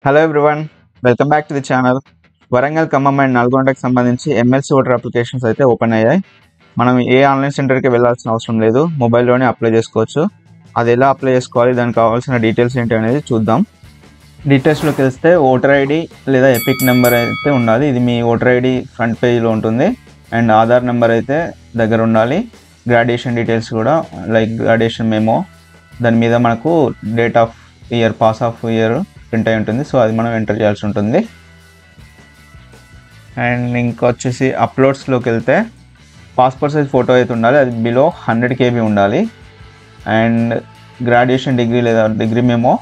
Hello everyone, welcome back to the channel. Warangal, Khammam and నల్గొండకి సంబంధించి MLC voter applications అయితే open అయ్యాయి. మనం ఏ ఆన్లైన్ సెంటర్కి వెళ్ళాల్సిన అవసరం లేదు, మొబైల్లోనే అప్లై చేసుకోవచ్చు. అది ఎలా అప్లై చేసుకోవాలి, దానికి కావాల్సిన డీటెయిల్స్ ఏంటి అనేది చూద్దాం. డీటెయిల్స్లోకి వెళ్తే ఓటర్ ఐడి లేదా ఎపిక్ నెంబర్ అయితే ఉండాలి. ఇది మీ ఓటర్ ఐడి ఫ్రంట్ పేజ్లో ఉంటుంది. అండ్ ఆధార్ నెంబర్ అయితే దగ్గర ఉండాలి. గ్రాడ్యుయేషన్ డీటెయిల్స్ కూడా, లైక్ గ్రాడ్యుయేషన్ మెమో, దాని మీద మనకు date of year, pass of year print అయి ఉంటుంది. సో అది మనం ఎంటర్ చేయాల్సి ఉంటుంది. అండ్ ఇంకా వచ్చేసి అప్లోడ్స్లోకి వెళ్తే పాస్పోర్ట్ సైజ్ ఫోటో అయితే ఉండాలి, అది బిలో 100 KB ఉండాలి. అండ్ గ్రాడ్యుయేషన్ డిగ్రీ లేదా డిగ్రీ మెమో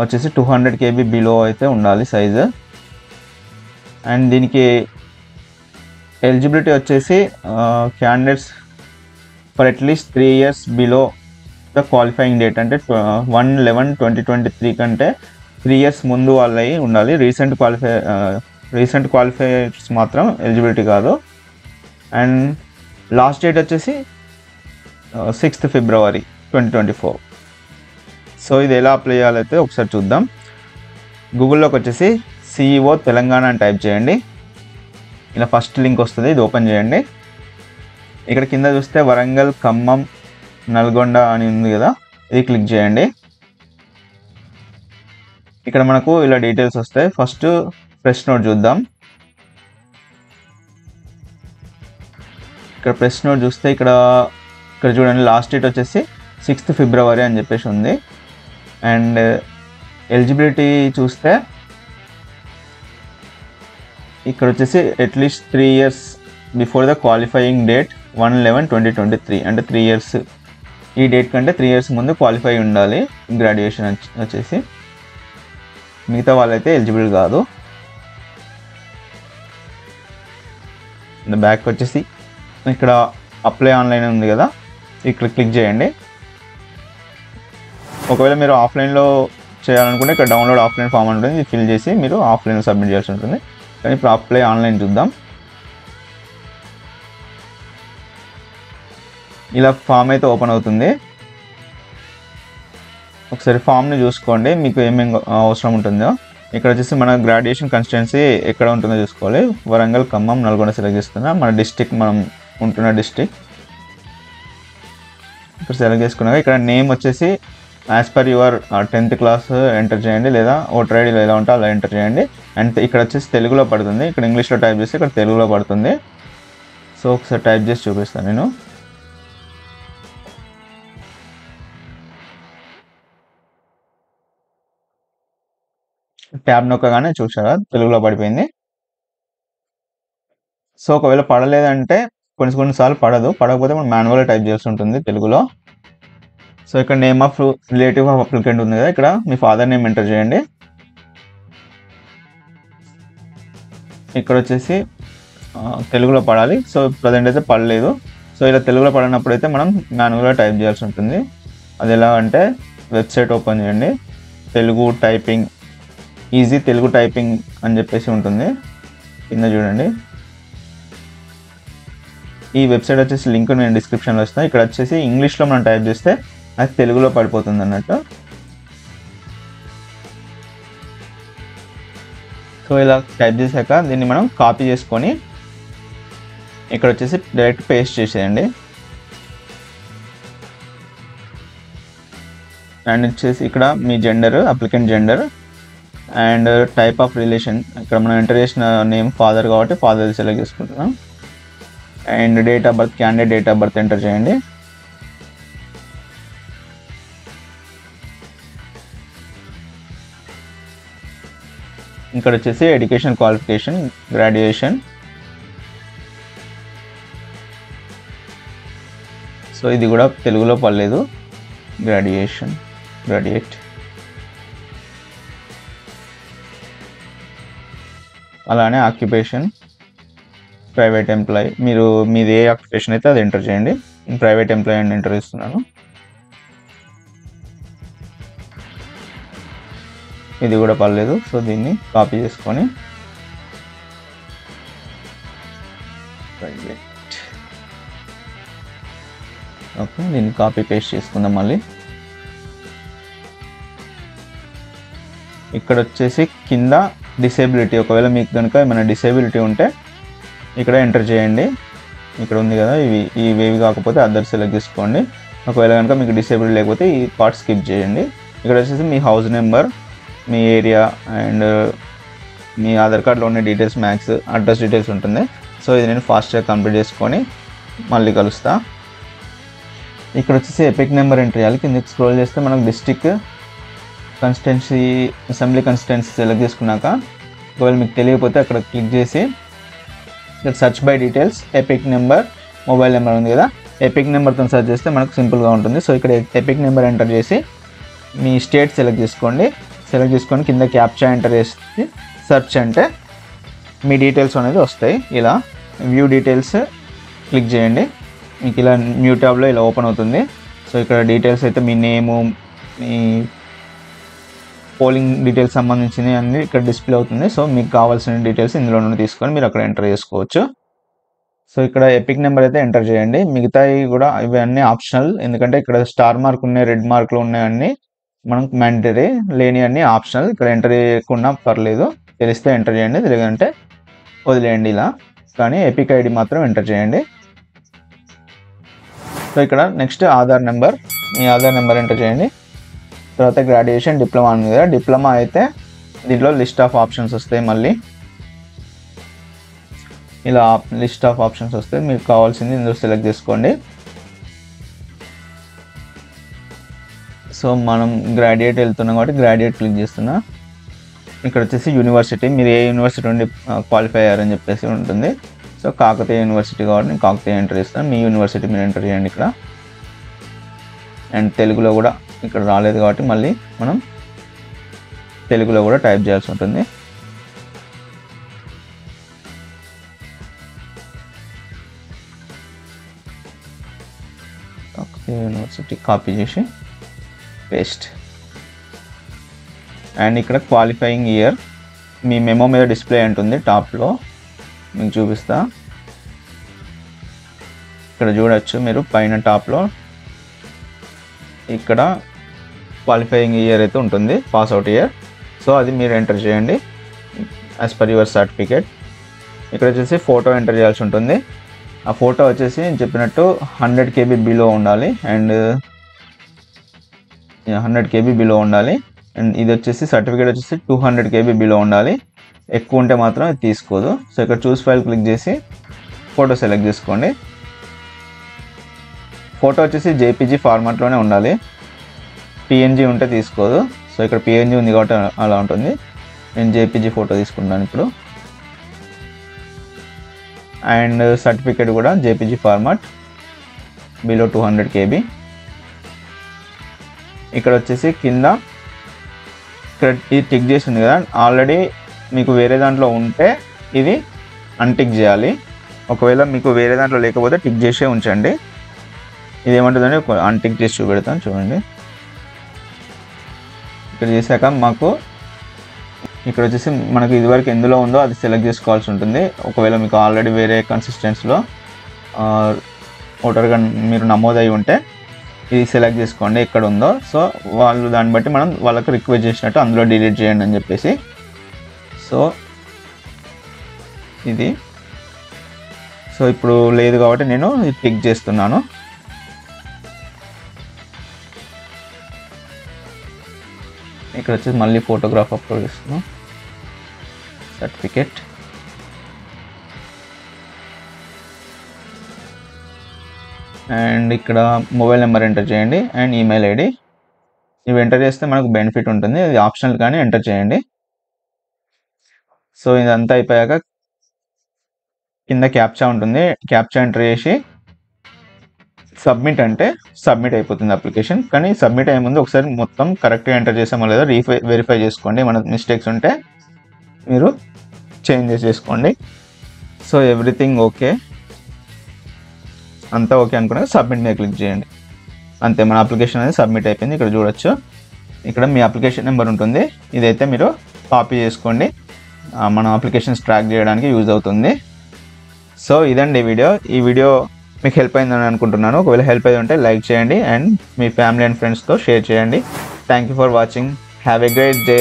వచ్చేసి 200 KB బిలో అయితే ఉండాలి సైజు. అండ్ దీనికి ఎలిజిబిలిటీ వచ్చేసి candidates for at least 3 years below the qualifying date, అంటే 1/11/2023 కంటే 3 years ముందు వాళ్ళవి ఉండాలి. రీసెంట్ క్వాలిఫైర్స్ మాత్రం ఎలిజిబిలిటీ కాదు. అండ్ లాస్ట్ డేట్ వచ్చేసి 6th February 2024. సో ఇది ఎలా అప్లై చేయాలైతే ఒకసారి చూద్దాం. గూగుల్లోకి వచ్చేసి CEO తెలంగాణ అని టైప్ చేయండి. ఇలా ఫస్ట్ లింక్ వస్తుంది, ఇది ఓపెన్ చేయండి. ఇక్కడ కింద చూస్తే వరంగల్, ఖమ్మం, నల్గొండ అని ఉంది కదా, ఇది క్లిక్ చేయండి. ఇక్కడ మనకు ఇలా డీటెయిల్స్ వస్తాయి. ఫస్ట్ ప్రెస్ నోట్ చూద్దాం. ఇక్కడ ప్రెస్ నోట్ చూస్తే ఇక్కడ చూడండి, లాస్ట్ డేట్ వచ్చేసి 6th February అని చెప్పేసి ఉంది. అండ్ ఎలిజిబిలిటీ చూస్తే ఇక్కడ వచ్చేసి at least 3 years before the qualifying date 1/11/2023, అంటే 3 years, ఈ డేట్ కంటే 3 years ముందు క్వాలిఫై ఉండాలి గ్రాడ్యుయేషన్ వచ్చేసి. మిగతా వాళ్ళైతే ఎలిజిబుల్ కాదు. బ్యాక్ వచ్చేసి ఇక్కడ అప్లై ఆన్లైన్ ఉంది కదా, ఇక్కడ క్లిక్ చేయండి. ఒకవేళ మీరు ఆఫ్లైన్లో చేయాలనుకుంటే ఇక్కడ డౌన్లోడ్ ఆఫ్లైన్ ఫామ్ ఉంటుంది, ఇది ఫిల్ చేసి మీరు ఆఫ్లైన్లో సబ్మిట్ చేయాల్సి ఉంటుంది. కానీ ఇప్పుడు అప్లై ఆన్లైన్ చూద్దాం. ఇలా ఫామ్ అయితే ఓపెన్ అవుతుంది. ఒకసారి ఫామ్ని చూసుకోండి, మీకు ఏమేమి అవసరం ఉంటుందో. ఇక్కడ వచ్చేసి మన గ్రాడ్యుయేషన్ కన్స్టిట్యున్సీ ఎక్కడ ఉంటుందో చూసుకోవాలి. వరంగల్, ఖమ్మం, నల్గొండ సెలెక్ట్ చేసుకున్నా. మన డిస్టిక్, మనం ఉంటున్న డిస్టిక్ ఇక్కడ సెలెక్ట్ చేసుకున్నాక ఇక్కడ నేమ్ వచ్చేసి as per your 10th class enter చేయండి, లేదా ఓటర్ ఐడీలో ఎలా ఉంటే అలా ఎంటర్ చేయండి. అండ్ ఇక్కడ వచ్చేసి తెలుగులో పడుతుంది, ఇక్కడ ఇంగ్లీష్లో టైప్ చేస్తే ఇక్కడ తెలుగులో పడుతుంది. సో ఒకసారి టైప్ చేసి చూపిస్తాను నేను. ట్యాబ్ నొక్కగానే చూసారా తెలుగులో పడిపోయింది. సో ఒకవేళ పడలేదంటే కొన్నిసార్లు పడకపోతే మనం మాన్యువల్గా టైప్ చేయాల్సి ఉంటుంది తెలుగులో. సో ఇక్కడ name of relative of applicant ఉంది కదా, ఇక్కడ మీ ఫాదర్ నేమ్ ఎంటర్ చేయండి. ఇక్కడ వచ్చేసి తెలుగులో పడాలి. సో ప్రజెంట్ అయితే పడలేదు. సో ఇలా తెలుగులో పడినప్పుడు అయితే మనం మాన్యువల్గా టైప్ చేయాల్సి ఉంటుంది. అది ఎలా అంటే వెబ్సైట్ ఓపెన్ చేయండి, Telugu typing, easy Telugu typing అని చెప్పేసి ఉంటుంది, కింద చూడండి. ఈ వెబ్సైట్ వచ్చేసి లింక్ నేను డిస్క్రిప్షన్లో ఇస్తాను. ఇక్కడ వచ్చేసి ఇంగ్లీష్లో మనం టైప్ చేస్తే అది తెలుగులో పడిపోతుంది అన్నట్టు. సో ఇలా టైప్ చేశాక దీన్ని మనం కాపీ చేసుకొని ఇక్కడ వచ్చేసి డైరెక్ట్ పేస్ట్ చేసేయండి. అండ్ వచ్చేసి ఇక్కడ మీ gender, applicant gender and type of relation, ఇక్కడ మనం ఎంటర్ చేసిన నేమ్ ఫాదర్ కాబట్టి ఫాదర్ సెలెక్ట్ చేసుకుంటున్నాం. And date of birth, candidate date of birth enter చేయండి. ఇక్కడ వచ్చేసి ఎడ్యుకేషన్ క్వాలిఫికేషన్, గ్రాడ్యుయేషన్. సో ఇది కూడా తెలుగులో పడలేదు, గ్రాడ్యుయేట్. అలానే ఆక్యుపేషన్, ప్రైవేట్ ఎంప్లాయీ, మీది ఏ ఆక్యుపేషన్ అయితే అది ఎంటర్ చేయండి. ప్రైవేట్ ఎంప్లాయీ అని ఎంటర్ చేస్తున్నాను. ఇది కూడా పర్లేదు. సో దీన్ని కాపీ చేసుకొని ప్రైవేట్, ఓకే, దీన్ని కాపీ పేస్ట్ చేసుకుందాం మళ్ళీ. ఇక్కడ వచ్చేసి కింద డిసేబిలిటీ, ఒకవేళ మీకు కనుక ఏమైనా డిసేబిలిటీ ఉంటే ఇక్కడ ఎంటర్ చేయండి. ఇక్కడ ఉంది కదా, ఇవేవి కాకపోతే అదర్ సెలెక్ట్ చేసుకోండి. ఒకవేళ కనుక మీకు డిసేబిలిటీ లేకపోతే ఈ పార్ట్ స్కిప్ చేయండి. ఇక్కడ వచ్చేసి మీ హౌస్ నెంబర్, మీ ఏరియా అండ్ మీ ఆధార్ కార్డులో ఉన్న డీటెయిల్స్, మ్యాక్స్ అడ్రస్ డీటెయిల్స్ ఉంటుంది. సో ఇది నేను ఫాస్ట్గా కంప్లీట్ చేసుకొని మళ్ళీ కలుస్తా. ఇక్కడ వచ్చేసి ఎపిక్ నెంబర్ ఎంటర్ చేయాలి. కిందకి స్క్రోల్ చేస్తే మనకు district, constituency, assembly constituency select చేసుకున్నాక ఒకవేళ మీకు తెలియకపోతే అక్కడ క్లిక్ చేసి ఇక్కడ search by details, epic number, mobile number ఉంది కదా, ఎపిక్ నెంబర్తో సెర్చ్ చేస్తే మనకు సింపుల్గా ఉంటుంది. సో ఇక్కడ ఎపిక్ నెంబర్ ఎంటర్ చేసి మీ స్టేట్ సెలెక్ట్ చేసుకోండి. సెలెక్ట్ చేసుకొని కింద క్యాప్చా ఎంటర్ చేసి సెర్చ్ అంటే మీ డీటెయిల్స్ అనేది వస్తాయి. ఇలా వ్యూ డీటెయిల్స్ క్లిక్ చేయండి. మీకు ఇలా న్యూ ట్యాబ్లో ఇలా ఓపెన్ అవుతుంది. సో ఇక్కడ డీటెయిల్స్ అయితే మీ నేము, మీ పోలింగ్ డీటెయిల్స్ సంబంధించినవి అన్నీ ఇక్కడ డిస్ప్లే అవుతుంది. సో మీకు కావాల్సిన డీటెయిల్స్ ఇందులో నుండి తీసుకొని మీరు అక్కడ ఎంటర్ చేసుకోవచ్చు. సో ఇక్కడ ఎపిక్ నెంబర్ అయితే ఎంటర్ చేయండి. మిగతాయి కూడా ఇవన్నీ ఆప్షనల్, ఎందుకంటే ఇక్కడ స్టార్ మార్క్ ఉన్నాయి, రెడ్ మార్క్లు ఉన్నాయన్నీ మనకు మ్యాండేటరీ, లేని అన్నీ ఆప్షనల్. ఇక్కడ ఎంటర్ చేయకుండా పర్లేదు, తెలిస్తే ఎంటర్ చేయండి, లేదంటే వదిలేయండి ఇలా. కానీ ఎపిక్ ఐడి మాత్రం ఎంటర్ చేయండి. సో ఇక్కడ నెక్స్ట్ ఆధార్ నెంబర్, మీ ఆధార్ నెంబర్ ఎంటర్ చేయండి. తర్వాత గ్రాడ్యుయేషన్, డిప్లొమా ఉంది కదా, డిప్లొమా అయితే దీంట్లో లిస్ట్ ఆఫ్ ఆప్షన్స్ వస్తాయి. మళ్ళీ ఇలా లిస్ట్ ఆఫ్ ఆప్షన్స్ వస్తాయి, మీకు కావాల్సింది ఇందులో సెలెక్ట్ చేసుకోండి. సో మనం గ్రాడ్యుయేట్ వెళ్తున్నాం కాబట్టి గ్రాడ్యుయేట్ క్లిక్ చేస్తున్నా. ఇక్కడ వచ్చేసి యూనివర్సిటీ, మీరు ఏ యూనివర్సిటీ నుండి క్వాలిఫై అయ్యారని చెప్పేసి ఉంటుంది. సో కాకతీయ యూనివర్సిటీ కాబట్టి నేను కాకతీయ ఎంటర్ చేస్తాను. మీ యూనివర్సిటీ మీరు ఎంటర్ చేయండి ఇక్కడ. అండ్ తెలుగులో కూడా ఇక్కడ రాలేదు కాబట్టి మళ్ళీ మనం తెలుగులో కూడా టైప్ చేయాల్సి ఉంటుంది. కాకతీయ యూనివర్సిటీ కాపీ చేసి పేస్ట్. అండ్ ఇక్కడ క్వాలిఫైయింగ్ ఇయర్ మీ మెమో మీద డిస్ప్లే ఉంటుంది, టాప్లో మీకు చూపిస్తా. ఇక్కడ చూడొచ్చు మీరు పైన టాప్లో ఇక్కడ క్వాలిఫైయింగ్ ఇయర్ అయితే ఉంటుంది, పాస్ అవుట్ ఇయర్. సో అది మీరు ఎంటర్ చేయండి యాజ్ పర్ యువర్ సర్టిఫికేట్. ఇక్కడ వచ్చేసి ఫోటో ఎంటర్ చేయాల్సి ఉంటుంది. ఆ ఫోటో వచ్చేసి నేను చెప్పినట్టు 100 KB బిలో ఉండాలి. అండ్ 100 KB బిలో ఉండాలి. అండ్ ఇది వచ్చేసి సర్టిఫికేట్ వచ్చేసి 200 KB బిలో ఉండాలి. ఎక్కువ ఉంటే మాత్రం ఇది తీసుకోదు. సో ఇక్కడ చూస్ ఫైల్ క్లిక్ చేసి ఫోటో సెలెక్ట్ చేసుకోండి. ఫోటో వచ్చేసి JPG ఫార్మాట్లోనే ఉండాలి, PNG ఉంటే తీసుకోదు. సో ఇక్కడ PNG ఉంది కాబట్టి అలా ఉంటుంది. నేను JPG ఫోటో తీసుకుంటాను ఇప్పుడు. అండ్ సర్టిఫికేట్ కూడా JPG ఫార్మాట్, బిలో 200 KB. ఇక్కడ వచ్చేసి కింద ఇక్కడ ఇది టిక్ చేసి ఉంది కదా, ఆల్రెడీ మీకు వేరే దాంట్లో ఉంటే ఇది అన్టిక్ చేయాలి. ఒకవేళ మీకు వేరే దాంట్లో లేకపోతే టిక్ చేసే ఉంచండి. ఇది ఏమంటుందంటే అన్టిక్ చేసి చూపెడతాను చూడండి. ఇక్కడ చేశాక మాకు ఇక్కడ వచ్చేసి మనకు ఇదివరకు ఎందులో ఉందో అది సెలెక్ట్ చేసుకోవాల్సి ఉంటుంది. ఒకవేళ మీకు ఆల్రెడీ వేరే కన్సిస్టెన్సీలో ఓటర్గా మీరు నమోదై ఉంటే ఇది సెలెక్ట్ చేసుకోండి ఎక్కడ ఉందో. సో వాళ్ళు దాన్ని బట్టి మనం వాళ్ళకి రిక్వెస్ట్ చేసినట్టు అందులో డిలీట్ చేయండి అని చెప్పేసి. సో ఇది సో ఇప్పుడు లేదు కాబట్టి నేను ఇది టిక్ చేస్తున్నాను. ఇక్కడ వచ్చేసి మళ్ళీ ఫోటోగ్రాఫ్ అప్లోడ్ చేస్తున్నాను, సర్టిఫికేట్. అండ్ ఇక్కడ మొబైల్ నెంబర్ ఎంటర్ చేయండి అండ్ ఈమెయిల్ ఐడి. ఇవి ఎంటర్ చేస్తే మనకు బెనిఫిట్ ఉంటుంది, ఇది ఆప్షనల్ కానీ ఎంటర్ చేయండి. సో ఇదంతా అయిపోయాక కింద క్యాప్చా ఉంటుంది, క్యాప్చా ఎంటర్ చేసి సబ్మిట్ అంటే సబ్మిట్ అయిపోతుంది అప్లికేషన్. కానీ సబ్మిట్ అయ్యే ముందు ఒకసారి మొత్తం కరెక్ట్గా ఎంటర్ చేసామో లేదో వెరిఫై చేసుకోండి. మన మిస్టేక్స్ ఉంటే మీరు చేంజెస్ చేసుకోండి. సో ఎవ్రీథింగ్ ఓకే, అంతా ఓకే అనుకున్నా సబ్మిట్ మీద క్లిక్ చేయండి. అంతే, మన అప్లికేషన్ అనేది సబ్మిట్ అయిపోయింది. ఇక్కడ చూడొచ్చు, ఇక్కడ మీ అప్లికేషన్ నెంబర్ ఉంటుంది, ఇదైతే మీరు కాపీ చేసుకోండి, మన అప్లికేషన్స్ ట్రాక్ చేయడానికి యూజ్ అవుతుంది. సో ఇదండి ఈ వీడియో మీకు హెల్ప్ అయిందని అనుకుంటున్నాను. ఒకవేళ హెల్ప్ అయ్యి ఉంటే లైక్ చేయండి అండ్ మీ ఫ్యామిలీ అండ్ ఫ్రెండ్స్తో షేర్ చేయండి. Thank you for watching. Have a great day.